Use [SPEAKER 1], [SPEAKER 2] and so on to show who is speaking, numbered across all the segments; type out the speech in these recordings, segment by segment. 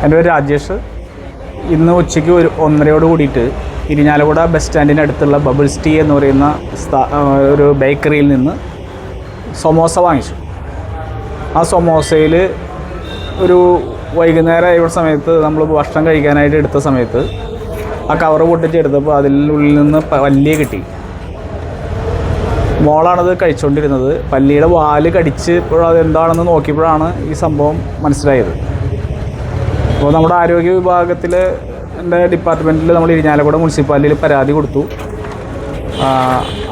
[SPEAKER 1] എൻ്റെ പേര് രാജേഷ്. ഇന്ന് ഉച്ചയ്ക്ക് 1:30 കൂടിയിട്ട് ഇരിഞ്ഞാലക്കുട ബസ് സ്റ്റാൻഡിന് അടുത്തുള്ള ബബിൾസ് ടീ എന്ന് പറയുന്ന ഒരു ബേക്കറിയിൽ നിന്ന് സമോസ വാങ്ങിച്ചു. ആ സമോസയിൽ ഒരു വൈകുന്നേരം സമയത്ത് നമ്മൾ ഭക്ഷണം കഴിക്കാനായിട്ട് എടുത്ത സമയത്ത് ആ കവറ് പൊട്ടിച്ചെടുത്തപ്പോൾ അതിനുള്ളിൽ നിന്ന് പല്ലി കിട്ടി. മോളാണത് കഴിച്ചുകൊണ്ടിരുന്നത്. പല്ലിയുടെ വാല് കടിച്ച് അതെന്താണെന്ന് നോക്കിയപ്പോഴാണ് ഈ സംഭവം മനസ്സിലായത്. അപ്പോൾ നമ്മുടെ ആരോഗ്യ വിഭാഗത്തിൽ എൻ്റെ ഡിപ്പാർട്ട്മെൻറ്റിൽ നമ്മൾ ഇരിഞ്ഞാലക്കുട മുനിസിപ്പാലിറ്റിയിൽ പരാതി കൊടുത്തു.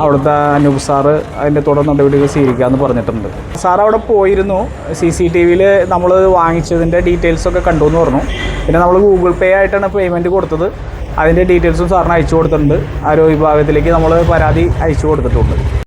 [SPEAKER 1] അവിടുത്തെ അനൂപ് സാറ് അതിൻ്റെ തുടർ നടപടികൾ സ്വീകരിക്കാമെന്ന് പറഞ്ഞിട്ടുണ്ട്. സാർ അവിടെ പോയിരുന്നു. CCTVയിൽ നമ്മൾ വാങ്ങിച്ചതിൻ്റെ ഡീറ്റെയിൽസൊക്കെ കണ്ടു എന്ന് പറഞ്ഞു. പിന്നെ നമ്മൾ ഗൂഗിൾ പേ ആയിട്ടാണ് പേയ്മെൻറ്റ് കൊടുത്തത്. അതിൻ്റെ ഡീറ്റെയിൽസും സാറിന് അയച്ചു കൊടുത്തിട്ടുണ്ട്. ആരോഗ്യ വിഭാഗത്തിലേക്ക് നമ്മൾ പരാതി അയച്ചു കൊടുത്തിട്ടുണ്ട്.